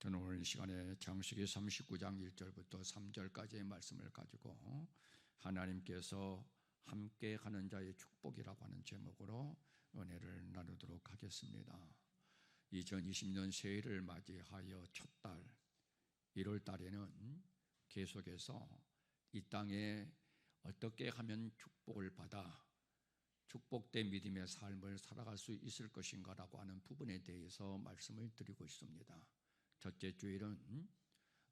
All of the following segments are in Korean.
저는 오늘 이 시간에 창세기 39장 1절부터 3절까지의 말씀을 가지고 하나님께서 함께하는 자의 축복이라고 하는 제목으로 은혜를 나누도록 하겠습니다. 2020년 새해를 맞이하여 첫 달 1월 달에는 계속해서 이 땅에 어떻게 하면 축복을 받아 축복된 믿음의 삶을 살아갈 수 있을 것인가라고 하는 부분에 대해서 말씀을 드리고 있습니다. 첫째 주일은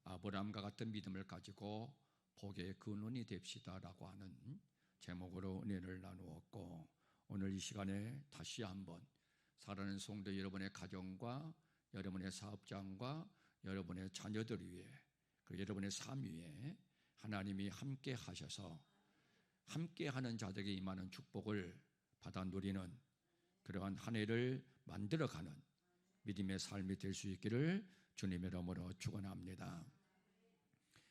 아브라함과 같은 믿음을 가지고 복의 근원이 됩시다라고 하는 제목으로 은혜를 나누었고, 오늘 이 시간에 다시 한번 사랑하는 성도 여러분의 가정과 여러분의 사업장과 여러분의 자녀들 위해, 그리고 여러분의 삶 위에 하나님이 함께 하셔서 함께하는 자들에게 임하는 축복을 받아 누리는 그러한 한 해를 만들어가는 믿음의 삶이 될 수 있기를 주님의 이름으로 축원합니다.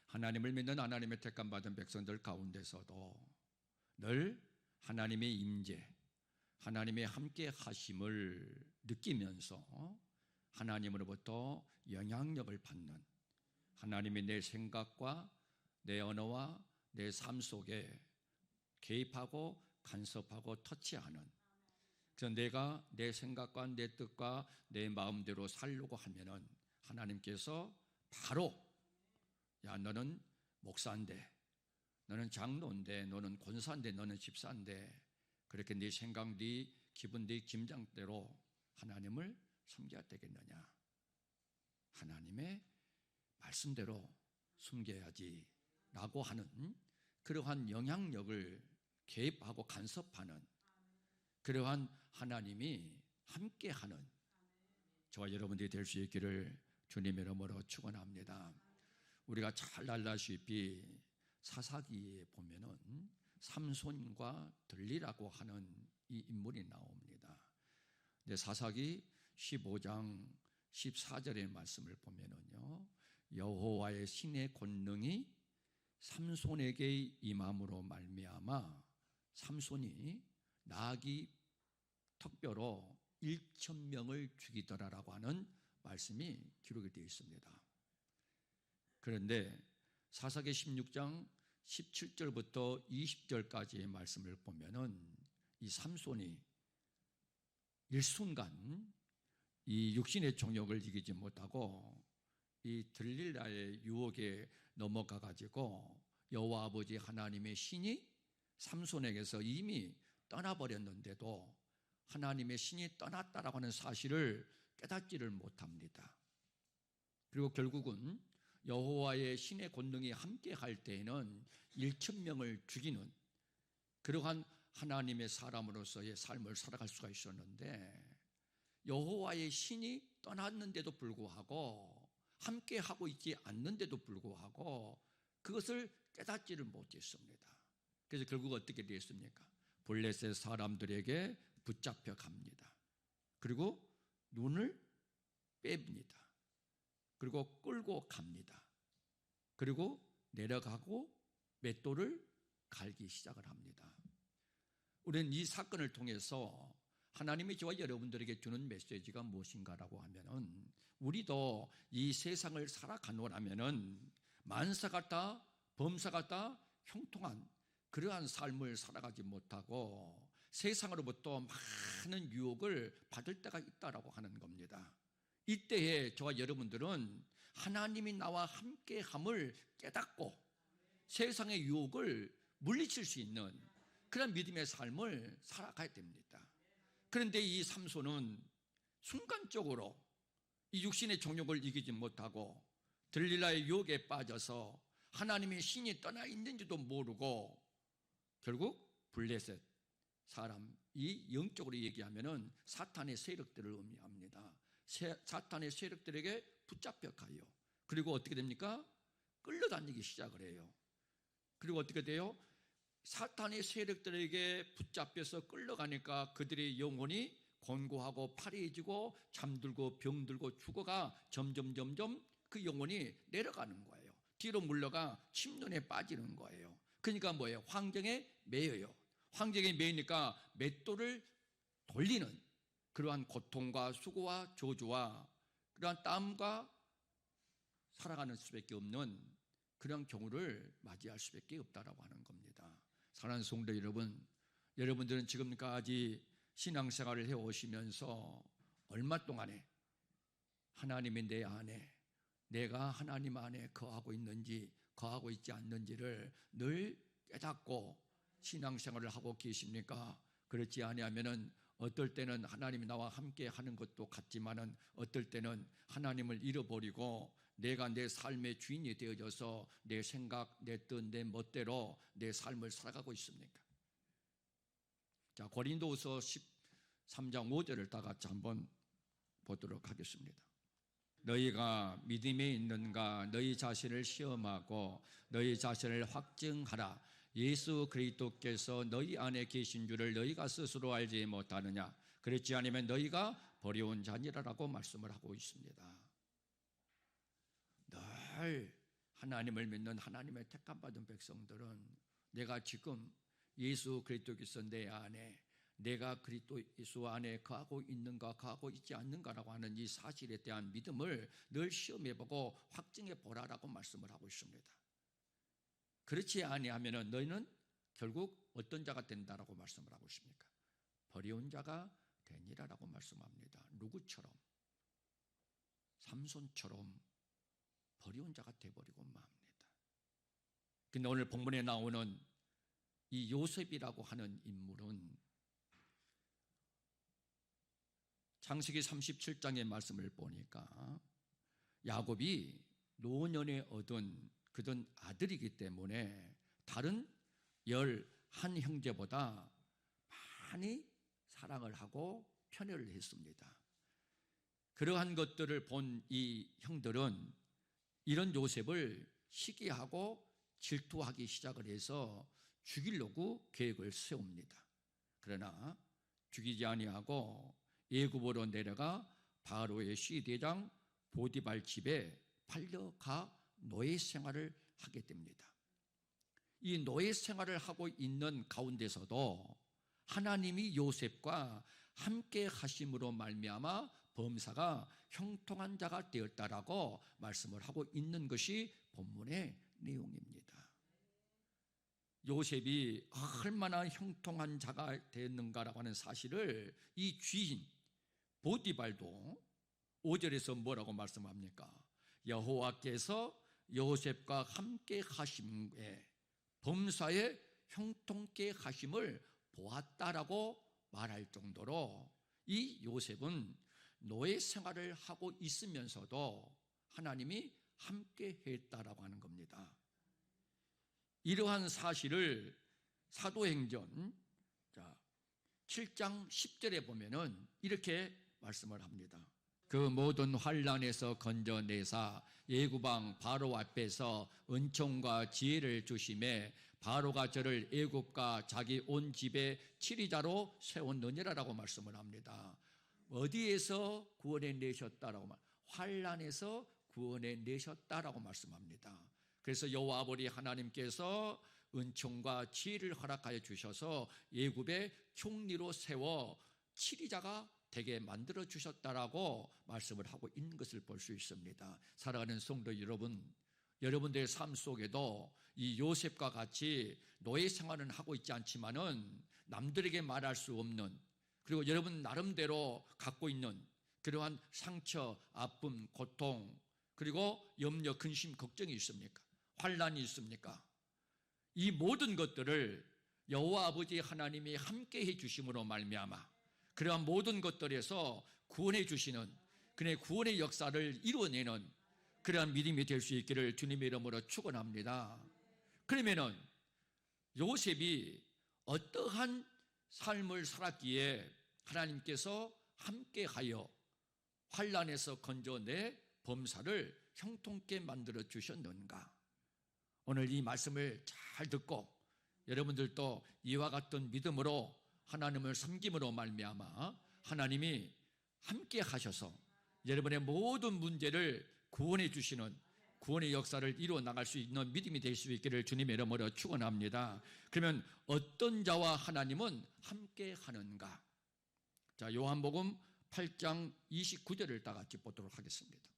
하나님을 믿는 하나님의 택함받은 백성들 가운데서도 늘 하나님의 임재, 하나님의 함께 하심을 느끼면서 하나님으로부터 영향력을 받는, 하나님이 내 생각과 내 언어와 내 삶 속에 개입하고 간섭하고 터치하는, 그래서 내가 내 생각과 내 뜻과 내 마음대로 살려고 하면은 하나님께서 바로, 야, 너는 목사인데, 너는 장로인데, 너는 권사인데, 너는 집사인데, 그렇게 네 생각, 네 기분, 네 김장대로 하나님을 섬겨야 되겠느냐? 하나님의 말씀대로 숨겨야지 라고 하는 그러한 영향력을 개입하고 간섭하는 그러한 하나님이 함께하는 저와 여러분들이 될 수 있기를 주님의 이름으로 축원합니다. 우리가 잘 알다시피 사사기에 보면은 삼손과 들리라고 하는 이 인물이 나옵니다. 근데 사사기 15장 14절의 말씀을 보면은요, 여호와의 신의 권능이 삼손에게 임함으로 말미암아 삼손이 나귀 턱뼈로 1,000명을 죽이더라라고 하는 말씀이 기록이 되어 있습니다. 그런데 사사기 16장 17절부터 20절까지의 말씀을 보면은 이 삼손이 일순간 이 육신의 정욕을 이기지 못하고 이 들릴라의 유혹에 넘어가 가지고 여호와 아버지 하나님의 신이 삼손에게서 이미 떠나버렸는데도 하나님의 신이 떠났다라고 하는 사실을 깨닫지를 못합니다. 그리고 결국은 여호와의 신의 권능이 함께 할 때에는 1,000명을 죽이는 그러한 하나님의 사람으로서의 삶을 살아갈 수가 있었는데, 여호와의 신이 떠났는데도 불구하고 함께 하고 있지 않는데도 불구하고 그것을 깨닫지를 못했습니다. 그래서 결국 어떻게 되었습니까? 블레셋 사람들에게 붙잡혀 갑니다. 그리고 눈을 뺍니다. 그리고 끌고 갑니다. 그리고 내려가고 맷돌을 갈기 시작을 합니다. 우리는 이 사건을 통해서 하나님이 저와 여러분들에게 주는 메시지가 무엇인가라고 하면은, 우리도 이 세상을 살아가노라면은 만사 같다, 범사 같다, 형통한 그러한 삶을 살아가지 못하고 세상으로부터 많은 유혹을 받을 때가 있다라고 하는 겁니다. 이때에 저와 여러분들은 하나님이 나와 함께함을 깨닫고 세상의 유혹을 물리칠 수 있는 그런 믿음의 삶을 살아가야 됩니다. 그런데 이 삼손은 순간적으로 이 육신의 정욕을 이기지 못하고 들릴라의 유혹에 빠져서 하나님의 신이 떠나 있는지도 모르고 결국 블레셋 사람이 영적으로 얘기하면은 사탄의 세력들을 의미합니다. 사탄의 세력들에게 붙잡혀 가요. 그리고 어떻게 됩니까? 끌려다니기 시작을 해요. 그리고 어떻게 돼요? 사탄의 세력들에게 붙잡혀서 끌려가니까 그들의 영혼이 곤고하고 파리해지고 잠들고 병들고 죽어가 점점 그 영혼이 내려가는 거예요. 뒤로 물러가 침륜에 빠지는 거예요. 그러니까 뭐예요? 환경에 매여요. 환경에 매이니까 맷돌을 돌리는 그러한 고통과 수고와 저주와 그러한 땀과 살아가는 수밖에 없는 그런 경우를 맞이할 수밖에 없다라고 하는 겁니다. 사랑하는 성도 여러분, 여러분들은 지금까지 신앙생활을 해오시면서 얼마 동안에 하나님이 내 안에, 내가 하나님 안에 거하고 있는지 거하고 있지 않는지를 늘 깨닫고 신앙생활을 하고 계십니까? 그렇지 아니하면은 어떨 때는 하나님이 나와 함께 하는 것도 같지만은 어떨 때는 하나님을 잃어버리고 내가 내 삶의 주인이 되어져서 내 생각, 내 뜻, 내 멋대로 내 삶을 살아가고 있습니까? 자, 고린도후서 13장 5절을 다 같이 한번 보도록 하겠습니다. 너희가 믿음에 있는가 너희 자신을 시험하고 너희 자신을 확증하라. 예수 그리스도께서 너희 안에 계신 줄을 너희가 스스로 알지 못하느냐? 그렇지 않으면 너희가 버려온 자니라라고 말씀을 하고 있습니다. 늘 하나님을 믿는 하나님의 택함받은 백성들은 내가 지금 예수 그리스도께서 내 안에, 내가 그리스도 예수 안에 거하고 있는가 거하고 있지 않는가라고 하는 이 사실에 대한 믿음을 늘 시험해보고 확증해보라라고 말씀을 하고 있습니다. 그렇지 아니하면 너희는 결국 어떤 자가 된다라고 말씀을 하고 있습니까? 버려온 자가 되니라라고 말씀합니다. 누구처럼? 삼손처럼 버려온 자가 되어버리고 맙니다. 근데 오늘 본문에 나오는 이 요셉이라고 하는 인물은 창세기 37장의 말씀을 보니까 야곱이 노년에 얻은 그던 아들이기 때문에 다른 11 형제보다 많이 사랑을 하고 편애를 했습니다. 그러한 것들을 본 이 형들은 이런 요셉을 시기하고 질투하기 시작을 해서 죽이려고 계획을 세웁니다. 그러나 죽이지 아니하고 애굽으로 내려가 바로의 시대장 보디발 집에 팔려가 노예 생활을 하게 됩니다. 이 노예 생활을 하고 있는 가운데서도 하나님이 요셉과 함께 하심으로 말미암아 범사가 형통한 자가 되었다라고 말씀을 하고 있는 것이 본문의 내용입니다. 요셉이 얼마나 형통한 자가 되었는가라고 하는 사실을 이 주인 보디발도 5절에서 뭐라고 말씀합니까? 여호와께서 요셉과 함께 하심에 범사의 형통케 하심을 보았다라고 말할 정도로 이 요셉은 노예 생활을 하고 있으면서도 하나님이 함께 했다라고 하는 겁니다. 이러한 사실을 사도행전 7장 10절에 보면은 이렇게 말씀을 합니다. 그 모든 환난에서 건져내사 애굽왕 바로 앞에서 은총과 지혜를 주심에 바로가 저를 애굽과 자기 온 집의 치리자로 세웠느니라라고 말씀을 합니다. 어디에서 구원해 내셨다라고 환난에서 구원해 내셨다라고 말씀합니다. 그래서 여호와 아버지 하나님께서 은총과 지혜를 허락하여 주셔서 애굽의 총리로 세워 치리자가 되게 만들어 주셨다라고 말씀을 하고 있는 것을 볼 수 있습니다. 사랑하는 성도 여러분, 여러분들의 삶 속에도 이 요셉과 같이 노예 생활은 하고 있지 않지만은 남들에게 말할 수 없는, 그리고 여러분 나름대로 갖고 있는 그러한 상처, 아픔, 고통, 그리고 염려, 근심, 걱정이 있습니까? 환난이 있습니까? 이 모든 것들을 여호와 아버지 하나님이 함께 해 주심으로 말미암아 그러한 모든 것들에서 구원해 주시는 그의 구원의 역사를 이루어내는 그러한 믿음이 될 수 있기를 주님의 이름으로 축원합니다. 그러면은 요셉이 어떠한 삶을 살았기에 하나님께서 함께하여 환난에서 건져내 범사를 형통케 만들어 주셨는가? 오늘 이 말씀을 잘 듣고 여러분들도 이와 같은 믿음으로 하나님을 섬김으로 말미암아 하나님이 함께 하셔서 여러분의 모든 문제를 구원해 주시는 구원의 역사를 이루어 나갈 수 있는 믿음이 될 수 있기를 주님의 이름으로 축원합니다. 그러면 어떤 자와 하나님은 함께 하는가? 자, 요한복음 8장 29절을 다 같이 보도록 하겠습니다.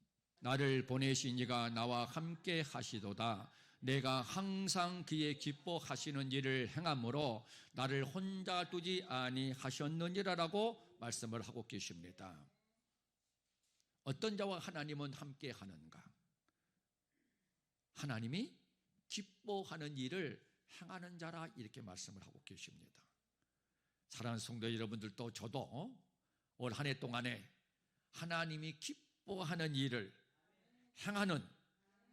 나를 보내신 이가 나와 함께 하시도다. 내가 항상 그의 기뻐하시는 일을 행함으로 나를 혼자 두지 아니하셨느니라라고 말씀을 하고 계십니다. 어떤 자와 하나님은 함께 하는가? 하나님이 기뻐하는 일을 행하는 자라 이렇게 말씀을 하고 계십니다. 사랑하는 성도 여러분들도 저도 올 한 해 동안에 하나님이 기뻐하는 일을 행하는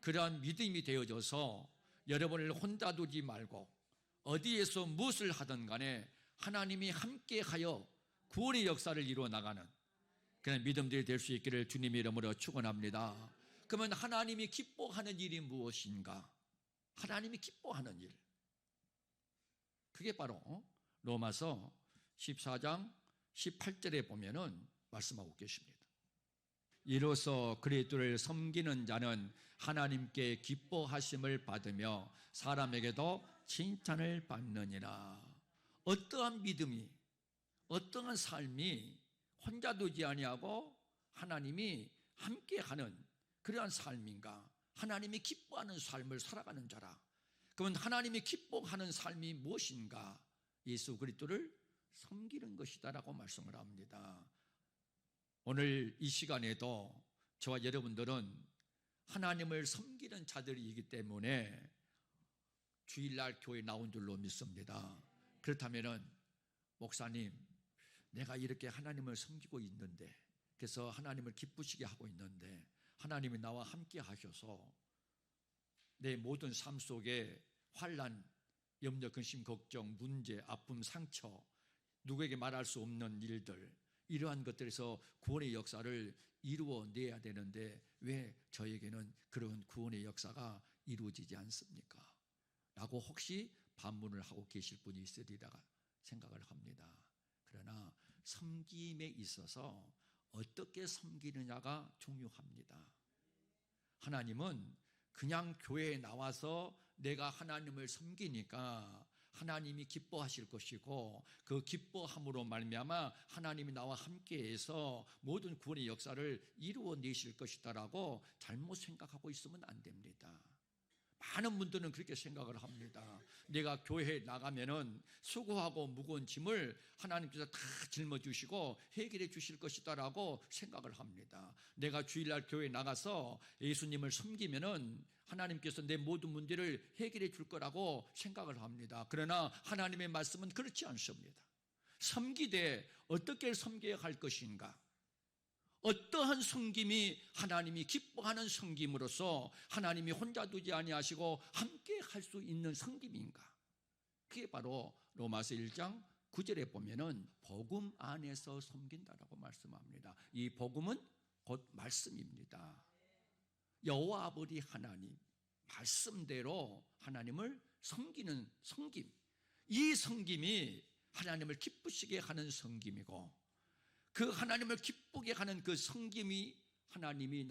그러한 믿음이 되어져서 여러분을 혼자 두지 말고 어디에서 무엇을 하든 간에 하나님이 함께하여 구원의 역사를 이루어 나가는 그런 믿음들이 될 수 있기를 주님의 이름으로 축원합니다. 그러면 하나님이 기뻐하는 일이 무엇인가? 하나님이 기뻐하는 일, 그게 바로 로마서 14장 18절에 보면은 말씀하고 계십니다. 이로써 그리스도를 섬기는 자는 하나님께 기뻐하심을 받으며 사람에게도 칭찬을 받느니라. 어떠한 믿음이, 어떠한 삶이 혼자 두지 아니하고 하나님이 함께하는 그러한 삶인가? 하나님이 기뻐하는 삶을 살아가는 자라. 그러면 하나님이 기뻐하는 삶이 무엇인가? 예수 그리스도를 섬기는 것이다라고 말씀을 합니다. 오늘 이 시간에도 저와 여러분들은 하나님을 섬기는 자들이기 때문에 주일날 교회에 나온 줄로 믿습니다. 그렇다면 목사님, 내가 이렇게 하나님을 섬기고 있는데, 그래서 하나님을 기쁘시게 하고 있는데 하나님이 나와 함께 하셔서 내 모든 삶 속에 환난, 염려, 근심, 걱정, 문제, 아픔, 상처, 누구에게 말할 수 없는 일들, 이러한 것들에서 구원의 역사를 이루어내야 되는데 왜 저에게는 그런 구원의 역사가 이루어지지 않습니까? 라고 혹시 반문을 하고 계실 분이 있으리라 생각을 합니다. 그러나 섬김에 있어서 어떻게 섬기느냐가 중요합니다. 하나님은 그냥 교회에 나와서 내가 하나님을 섬기니까 하나님이 기뻐하실 것이고 그 기뻐함으로 말미암아 하나님이 나와 함께해서 모든 구원의 역사를 이루어내실 것이다라고 잘못 생각하고 있으면 안 됩니다. 많은 분들은 그렇게 생각을 합니다. 내가 교회에 나가면은 수고하고 무거운 짐을 하나님께서 다 짊어주시고 해결해 주실 것이다라고 생각을 합니다. 내가 주일날 교회에 나가서 예수님을 섬기면은 하나님께서 내 모든 문제를 해결해 줄 거라고 생각을 합니다. 그러나 하나님의 말씀은 그렇지 않습니다. 섬기되 어떻게 섬겨야 할 것인가? 어떠한 섬김이 하나님이 기뻐하는 섬김으로서 하나님이 혼자 두지 아니하시고 함께 할 수 있는 섬김인가? 그게 바로 로마서 1장 9절에 보면은 복음 안에서 섬긴다라고 말씀합니다. 이 복음은 곧 말씀입니다. 여호와 아버지 하나님 말씀대로 하나님을 섬기는 섬김, 이 섬김이 하나님을 기쁘시게 하는 섬김이고 그 하나님을 기쁘게 하는 그 섬김이 하나님이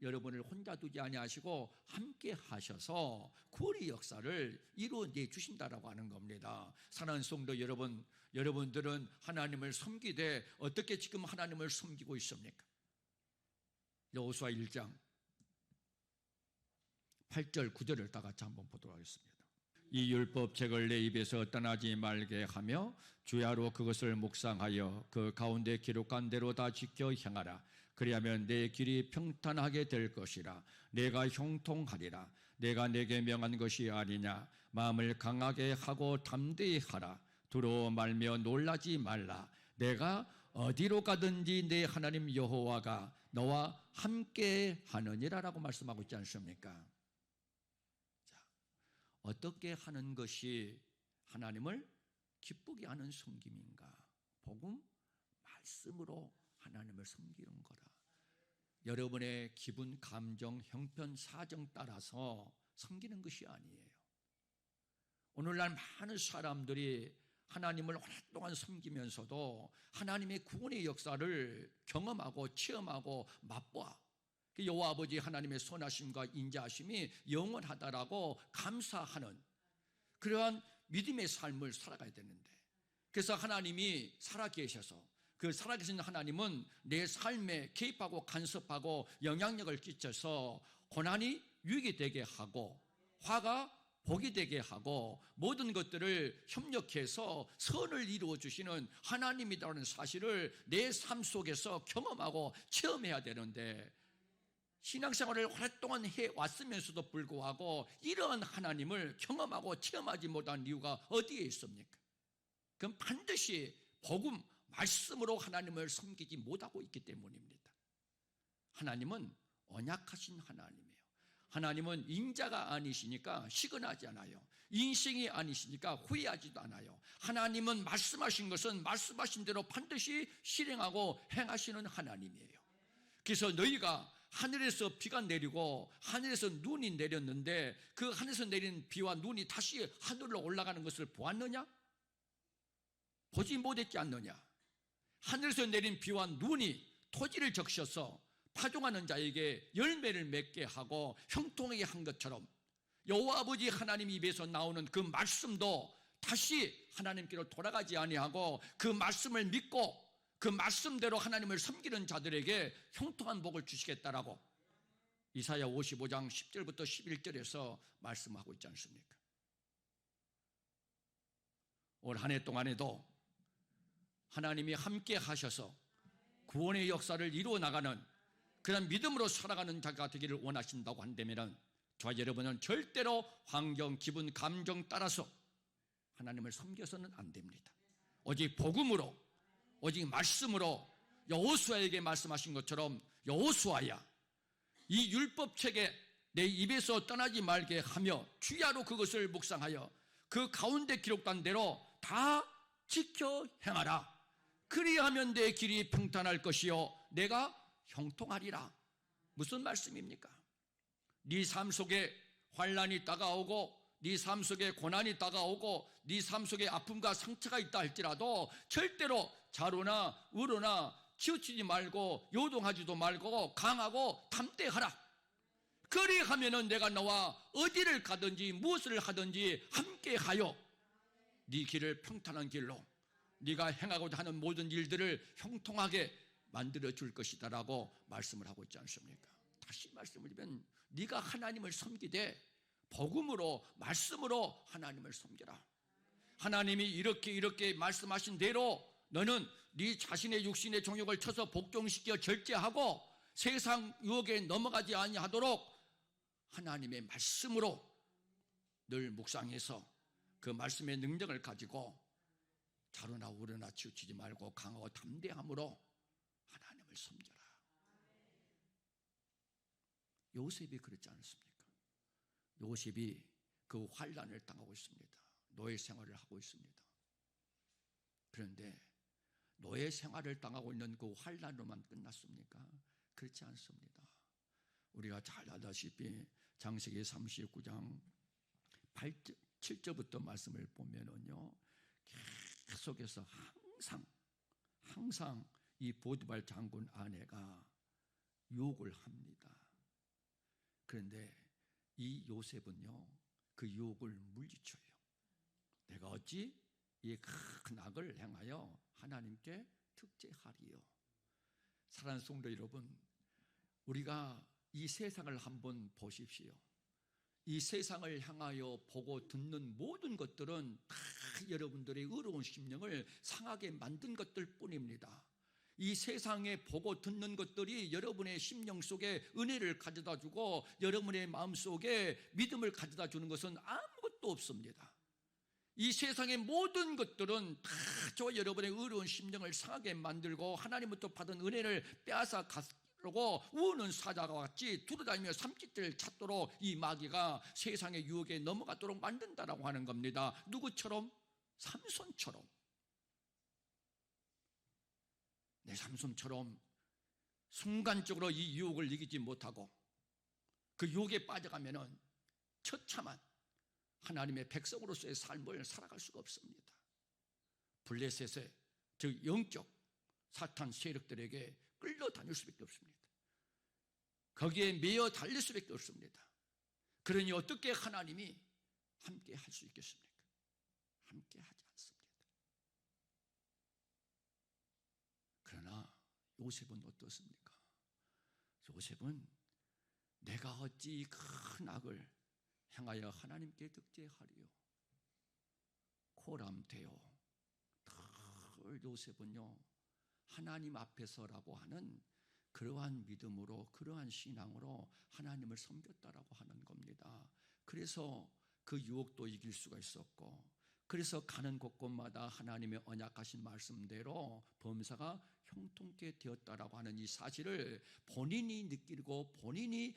여러분을 혼자 두지 아니하시고 함께 하셔서 구원의 역사를 이루어내 주신다라고 하는 겁니다. 사랑하는 성도 여러분, 여러분들은 하나님을 섬기되 어떻게 지금 하나님을 섬기고 있습니까? 여호수아 1장 8절 9절을 다 같이 한번 보도록 하겠습니다. 이 율법책을 내 입에서 떠나지 말게 하며 주야로 그것을 묵상하여 그 가운데 기록한 대로 다 지켜 행하라. 그리하면 내 길이 평탄하게 될 것이라. 내가 형통하리라. 내가 내게 명한 것이 아니냐. 마음을 강하게 하고 담대히 하라. 두려워 말며 놀라지 말라. 내가 어디로 가든지 내 하나님 여호와가 너와 함께 하느니라라고 말씀하고 있지 않습니까? 어떻게 하는 것이 하나님을 기쁘게 하는 섬김인가? 복음, 말씀으로 하나님을 섬기는 거라. 여러분의 기분, 감정, 형편, 사정 따라서 섬기는 것이 아니에요. 오늘날 많은 사람들이 하나님을 오랫동안 섬기면서도 하나님의 구원의 역사를 경험하고 체험하고 맛보아 여호와 아버지 하나님의 선하심과 인자하심이 영원하다라고 감사하는 그러한 믿음의 삶을 살아가야 되는데, 그래서 하나님이 살아계셔서 그 살아계신 하나님은 내 삶에 개입하고 간섭하고 영향력을 끼쳐서 고난이 유익이 되게 하고 화가 복이 되게 하고 모든 것들을 협력해서 선을 이루어 주시는 하나님이라는 사실을 내 삶 속에서 경험하고 체험해야 되는데, 신앙생활을 오랫동안 해왔으면서도 불구하고 이러한 하나님을 경험하고 체험하지 못한 이유가 어디에 있습니까? 그럼 반드시 복음, 말씀으로 하나님을 섬기지 못하고 있기 때문입니다. 하나님은 언약하신 하나님이에요. 하나님은 인자가 아니시니까 시근하지 않아요. 인생이 아니시니까 후회하지도 않아요. 하나님은 말씀하신 것은 말씀하신 대로 반드시 실행하고 행하시는 하나님이에요. 그래서 너희가 하늘에서 비가 내리고 하늘에서 눈이 내렸는데 그 하늘에서 내린 비와 눈이 다시 하늘로 올라가는 것을 보았느냐? 보지 못했지 않느냐? 하늘에서 내린 비와 눈이 토지를 적셔서 파종하는 자에게 열매를 맺게 하고 형통하게 한 것처럼 여호와 아버지 하나님 입에서 나오는 그 말씀도 다시 하나님께로 돌아가지 아니하고 그 말씀을 믿고 그 말씀대로 하나님을 섬기는 자들에게 형통한 복을 주시겠다라고 이사야 55장 10절부터 11절에서 말씀하고 있지 않습니까? 올 한 해 동안에도 하나님이 함께 하셔서 구원의 역사를 이루어 나가는 그런 믿음으로 살아가는 자가 되기를 원하신다고 한다면 저와 여러분은 절대로 환경, 기분, 감정 따라서 하나님을 섬겨서는 안 됩니다. 오직 복음으로, 오직 말씀으로 여호수아에게 말씀하신 것처럼 여호수아야, 이 율법책에 내 입에서 떠나지 말게 하며 주야로 그것을 묵상하여 그 가운데 기록된 대로 다 지켜 행하라. 그리하면 내 길이 평탄할 것이요 내가 형통하리라. 무슨 말씀입니까? 네 삶 속에 환난이 다가오고 네 삶 속에 고난이 다가오고 네 삶 속에 아픔과 상처가 있다 할지라도 절대로 자로나 우로나 치우치지 말고 요동하지도 말고 강하고 담대하라. 그리하면은 내가 너와 어디를 가든지 무엇을 하든지 함께하여 네 길을 평탄한 길로 네가 행하고자 하는 모든 일들을 형통하게 만들어 줄 것이다라고 말씀을 하고 있지 않습니까? 다시 말씀을 드리면 네가 하나님을 섬기되 복음으로 말씀으로 하나님을 섬겨라. 하나님이 이렇게 말씀하신 대로 너는 네 자신의 육신의 정욕을 쳐서 복종시켜 절제하고 세상 유혹에 넘어가지 아니하도록 하나님의 말씀으로 늘 묵상해서 그 말씀의 능력을 가지고 자로나 우러나 치우치지 말고 강하고 담대함으로 하나님을 섬겨라. 요셉이 그렇지 않습니까? 요셉이 그 환난을 당하고 있습니다. 노예 생활을 하고 있습니다. 그런데 노예 생활을 당하고 있는 그 환난으로만 끝났습니까? 그렇지 않습니다. 우리가 잘 알다시피 창세기 39장 8절, 7절부터 말씀을 보면은요, 계속해서 항상 이 보디발 장군 아내가 유혹을 합니다. 그런데 이 요셉은요, 그 유혹을 물리쳐요. 내가 어찌 이 큰 악을 행하여 하나님께 특죄하리요. 사랑하는 성도 여러분, 우리가 이 세상을 한번 보십시오. 이 세상을 향하여 보고 듣는 모든 것들은 다 여러분들의 의로운 심령을 상하게 만든 것들 뿐입니다. 이 세상에 보고 듣는 것들이 여러분의 심령 속에 은혜를 가져다 주고 여러분의 마음 속에 믿음을 가져다 주는 것은 아무것도 없습니다. 이 세상의 모든 것들은 다 저와 여러분의 의로운 심령을 상하게 만들고 하나님부터 받은 은혜를 빼앗아 가려고 우는 사자와 같이 두루다니며 삼키를 찾도록 이 마귀가 세상의 유혹에 넘어가도록 만든다라고 하는 겁니다. 누구처럼? 삼손처럼. 내 삼손처럼 순간적으로 이 유혹을 이기지 못하고 그 유혹에 빠져가면은 처참한 하나님의 백성으로서의 삶을 살아갈 수가 없습니다. 블레셋의 즉 영적 사탄 세력들에게 끌려다닐 수밖에 없습니다. 거기에 매여 달릴 수밖에 없습니다. 그러니 어떻게 하나님이 함께 할 수 있겠습니까? 함께 하지 않습니다. 요셉은 어떻습니까? 요셉은 내가 어찌 큰 악을 행하여 하나님께 득죄하리요. 코람되어 늘 요셉은요, 하나님 앞에서라고 하는 그러한 믿음으로, 그러한 신앙으로 하나님을 섬겼다라고 하는 겁니다. 그래서 그 유혹도 이길 수가 있었고, 그래서 가는 곳곳마다 하나님의 언약하신 말씀대로 범사가 형통케 되었다라고 하는 이 사실을 본인이 느끼고 본인이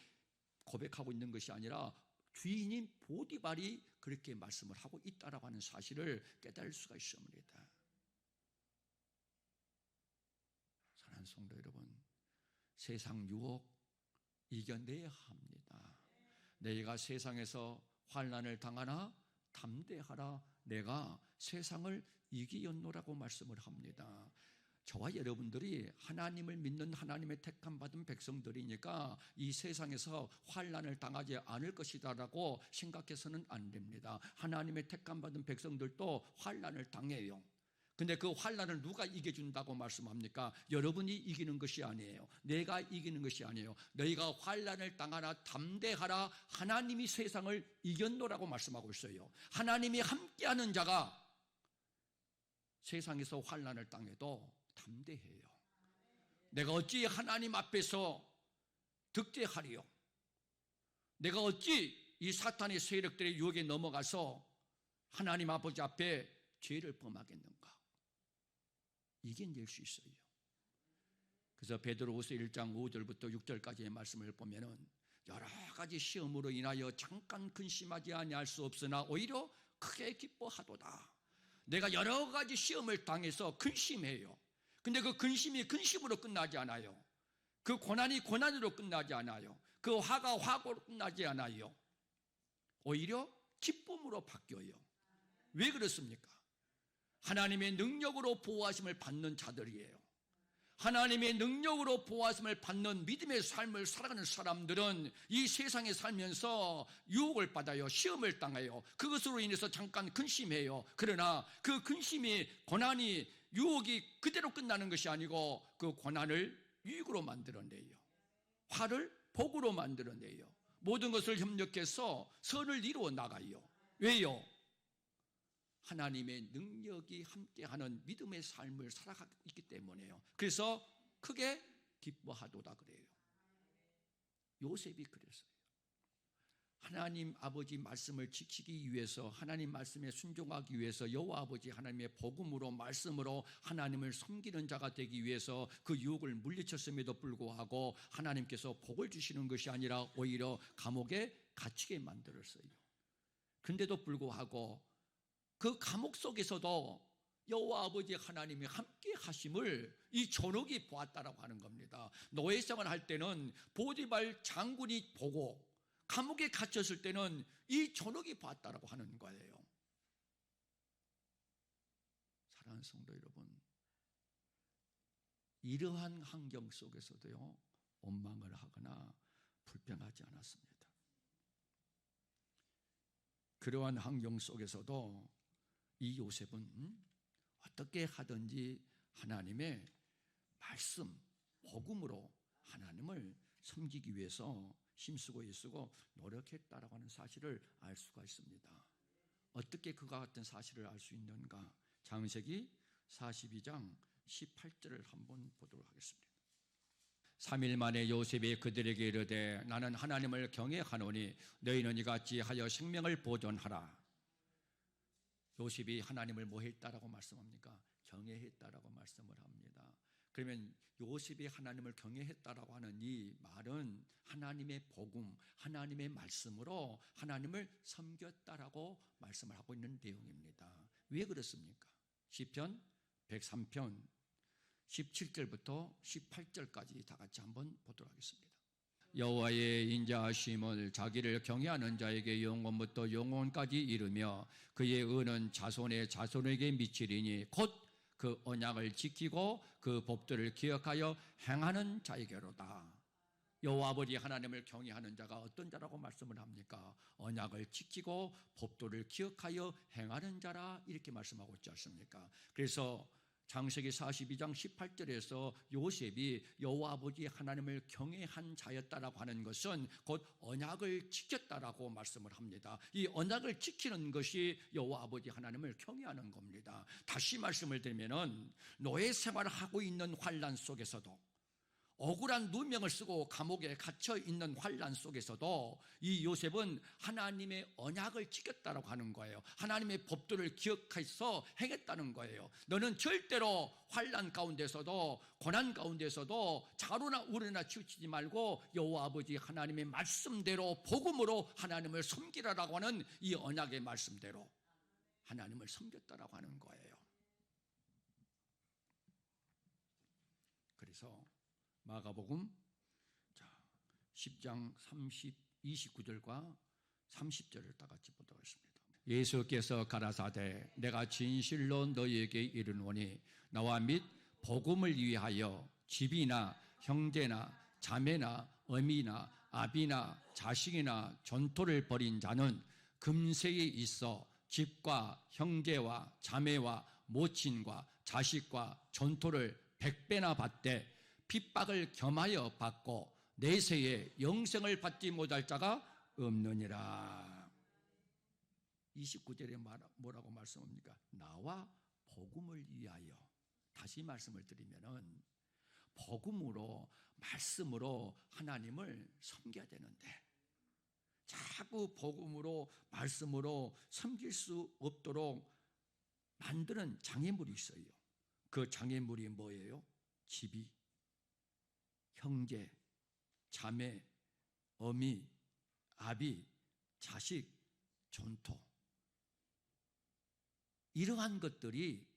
고백하고 있는 것이 아니라 주인인 보디발이 그렇게 말씀을 하고 있다라고 하는 사실을 깨달을 수가 있습니다. 사랑하는 성도 여러분, 세상 유혹 이겨내야 합니다. 내가 세상에서 환난을 당하나 담대하라, 내가 세상을 이기었노라고 말씀을 합니다. 저와 여러분들이 하나님을 믿는 하나님의 택함 받은 백성들이니까 이 세상에서 환난을 당하지 않을 것이다라고 생각해서는 안 됩니다. 하나님의 택함 받은 백성들도 환난을 당해요. 근데 그 환난을 누가 이겨준다고 말씀합니까? 여러분이 이기는 것이 아니에요. 내가 이기는 것이 아니에요. 너희가 환난을 당하나 담대하라, 하나님이 세상을 이겼노라고 말씀하고 있어요. 하나님이 함께하는 자가 세상에서 환난을 당해도 담대해요. 내가 어찌 하나님 앞에서 득죄하리요? 내가 어찌 이 사탄의 세력들의 유혹에 넘어가서 하나님 아버지 앞에 죄를 범하겠는가? 이겨낼 수 있어요. 그래서 베드로후서 1장 5절부터 6절까지의 말씀을 보면은 여러 가지 시험으로 인하여 잠깐 근심하지 아니할 수 없으나 오히려 크게 기뻐하도다. 내가 여러 가지 시험을 당해서 근심해요. 근데 그 근심이 근심으로 끝나지 않아요. 그 고난이 고난으로 끝나지 않아요. 그 화가 화고로 끝나지 않아요. 오히려 기쁨으로 바뀌어요. 왜 그렇습니까? 하나님의 능력으로 보호하심을 받는 자들이에요. 하나님의 능력으로 보호하심을 받는 믿음의 삶을 살아가는 사람들은 이 세상에 살면서 유혹을 받아요. 시험을 당해요. 그것으로 인해서 잠깐 근심해요. 그러나 그 근심이, 고난이, 유혹이 그대로 끝나는 것이 아니고 그 고난을 유익으로 만들어내요. 화를 복으로 만들어내요. 모든 것을 협력해서 선을 이루어 나가요. 왜요? 하나님의 능력이 함께하는 믿음의 삶을 살아가고 있기 때문에요. 그래서 크게 기뻐하도다 그래요. 요셉이 그랬어요. 하나님 아버지 말씀을 지키기 위해서, 하나님 말씀에 순종하기 위해서, 여호와 아버지 하나님의 복음으로, 말씀으로 하나님을 섬기는 자가 되기 위해서 그 유혹을 물리쳤음에도 불구하고 하나님께서 복을 주시는 것이 아니라 오히려 감옥에 갇히게 만들었어요. 그런데도 불구하고 그 감옥 속에서도 여호와 아버지 하나님이 함께 하심을 이 전옥이 보았다라고 하는 겁니다. 노예생활을 할 때는 보디발 장군이 보고, 감옥에 갇혔을 때는 이 전옥이 보았다라고 하는 거예요. 사랑하는 성도 여러분, 이러한 환경 속에서도요, 원망을 하거나 불평하지 않았습니다. 그러한 환경 속에서도 이 요셉은 어떻게 하든지 하나님의 말씀, 복음으로 하나님을 섬기기 위해서 힘쓰고 애쓰고 노력했다라고 하는 사실을 알 수가 있습니다. 어떻게 그와 같은 사실을 알 수 있는가? 창세기 42장 18절을 한번 보도록 하겠습니다. 3일 만에 요셉이 그들에게 이르되 나는 하나님을 경외하노니 너희는 이같이 하여 생명을 보존하라. 요셉이 하나님을 뭐 했다라고 말씀합니까? 경외했다라고 말씀을 합니다. 그러면 요셉이 하나님을 경외했다라고 하는 이 말은 하나님의 복음, 하나님의 말씀으로 하나님을 섬겼다라고 말씀을 하고 있는 내용입니다. 왜 그렇습니까? 시편 103편 17절부터 18절까지 다 같이 한번 보도록 하겠습니다. 여호와의 인자하심을 자기를 경외하는 자에게 영원부터 영원까지 이르며 그의 의는 자손의 자손에게 미치리니 곧 그 언약을 지키고 그 법들을 기억하여 행하는 자에게로다. 여호와 아버지 하나님을 경외하는 자가 어떤 자라고 말씀을 합니까? 언약을 지키고 법도를 기억하여 행하는 자라, 이렇게 말씀하고 있지 않습니까? 그래서 창세기 42장 18절에서 요셉이 여호와 아버지 하나님을 경외한 자였다라고 하는 것은 곧 언약을 지켰다라고 말씀을 합니다. 이 언약을 지키는 것이 여호와 아버지 하나님을 경외하는 겁니다. 다시 말씀을 드리면은 노예 생활을 하고 있는 환난 속에서도, 억울한 누명을 쓰고 감옥에 갇혀 있는 환난 속에서도 이 요셉은 하나님의 언약을 지켰다라고 하는 거예요. 하나님의 법도를 기억해서 행했다는 거예요. 너는 절대로 환난 가운데서도, 고난 가운데서도 자루나 우르나 치우치지 말고 여호와 아버지 하나님의 말씀대로 복음으로 하나님을 섬기라라고 하는 이 언약의 말씀대로 하나님을 섬겼다라고 하는 거예요. 그래서 마가복음 10장 29절과 30절을 다 같이 보도록 하겠습니다. 예수께서 가라사대 내가 진실로 너희에게 이르노니 나와 및 복음을 위하여 집이나 형제나 자매나 어미나 아비나 자식이나 전토를 벌인 자는 금세에 있어 집과 형제와 자매와 모친과 자식과 전토를 100배나 받되 핍박을 겸하여 받고 내세에 영생을 받지 못할 자가 없느니라. 29절에 뭐라고 말씀합니까? 나와 복음을 위하여. 다시 말씀을 드리면은 복음으로, 말씀으로 하나님을 섬겨야 되는데 자꾸 복음으로, 말씀으로 섬길 수 없도록 만드는 장애물이 있어요. 그 장애물이 뭐예요? 집이, 형제, 자매, 어미, 아비, 자식, 전토. 이러한 것들이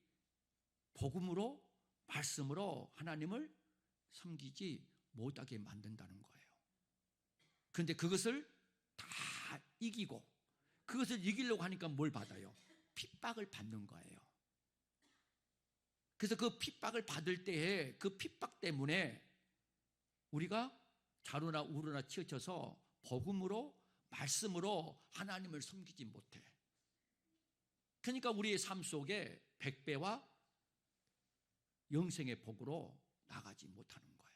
복음으로, 말씀으로 하나님을 섬기지 못하게 만든다는 거예요. 그런데 그것을 다 이기고, 그것을 이기려고 하니까 뭘 받아요? 핍박을 받는 거예요. 그래서 그 핍박을 받을 때에 그 핍박 때문에 우리가 자루나 우르나 치우쳐서 복음으로, 말씀으로 하나님을 섬기지 못해. 그러니까 우리의 삶 속에 100배와 영생의 복으로 나가지 못하는 거예요.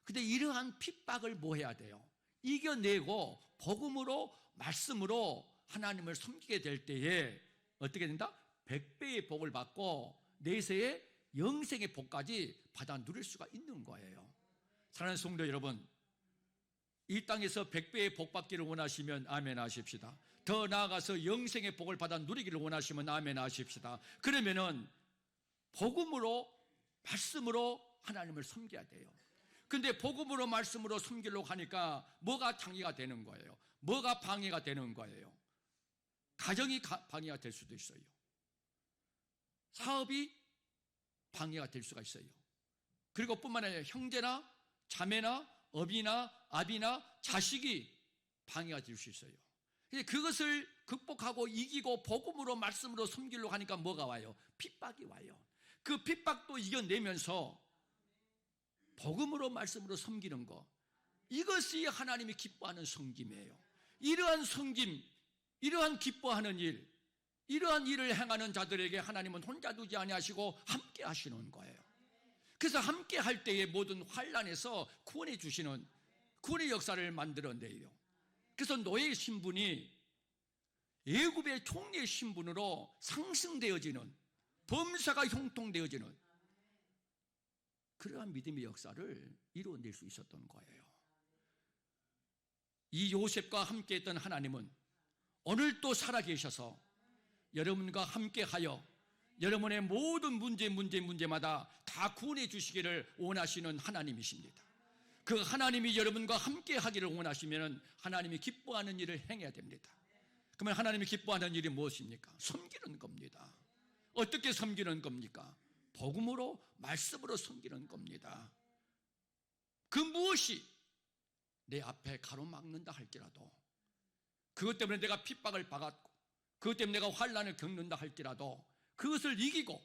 그런데 이러한 핍박을 뭐 해야 돼요? 이겨내고 복음으로, 말씀으로 하나님을 섬기게 될 때에 어떻게 된다? 100배의 복을 받고 내세의 영생의 복까지 받아 누릴 수가 있는 거예요. 사랑하는 성도 여러분, 이 땅에서 100배의 복 받기를 원하시면 아멘 하십시다. 더 나아가서 영생의 복을 받아 누리기를 원하시면 아멘 하십시다. 그러면은 복음으로, 말씀으로 하나님을 섬겨야 돼요. 근데 복음으로, 말씀으로 섬기려고 하니까 뭐가 장애가 되는 거예요? 뭐가 방해가 되는 거예요? 가정이 방해가 될 수도 있어요. 사업이 방해가 될 수가 있어요. 그리고 뿐만 아니라 형제나 자매나 어비나 아비나 자식이 방해가 될 수 있어요. 그것을 극복하고 이기고 복음으로, 말씀으로 섬기려고 하니까 뭐가 와요? 핍박이 와요. 그 핍박도 이겨내면서 복음으로, 말씀으로 섬기는 것, 이것이 하나님이 기뻐하는 섬김이에요. 이러한 섬김, 이러한 기뻐하는 일, 이러한 일을 행하는 자들에게 하나님은 혼자 두지 아니하시고 함께 하시는 거예요. 그래서 함께 할 때에 모든 환난에서 구원해 주시는 구원의 역사를 만들어내요. 그래서 노예의 신분이 애굽의 총리의 신분으로 상승되어지는, 범사가 형통되어지는 그러한 믿음의 역사를 이루어낼 수 있었던 거예요. 이 요셉과 함께 했던 하나님은 오늘도 살아계셔서 여러분과 함께하여 여러분의 모든 문제마다 다 구원해 주시기를 원하시는 하나님이십니다. 그 하나님이 여러분과 함께 하기를 원하시면 하나님이 기뻐하는 일을 행해야 됩니다. 그러면 하나님이 기뻐하는 일이 무엇입니까? 섬기는 겁니다. 어떻게 섬기는 겁니까? 복음으로, 말씀으로 섬기는 겁니다. 그 무엇이 내 앞에 가로막는다 할지라도, 그것 때문에 내가 핍박을 받았고, 그것 때문에 내가 환난을 겪는다 할지라도 그것을 이기고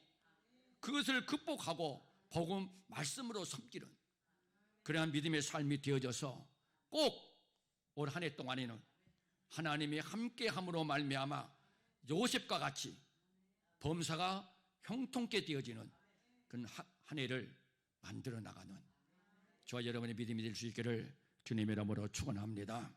그것을 극복하고 복음, 말씀으로 섬기는 그러한 믿음의 삶이 되어져서 꼭 올 한 해 동안에는 하나님이 함께함으로 말미암아 요셉과 같이 범사가 형통케 되어지는 그런 한 해를 만들어 나가는 저와 여러분의 믿음이 될 수 있기를 주님의 이름으로 축원합니다.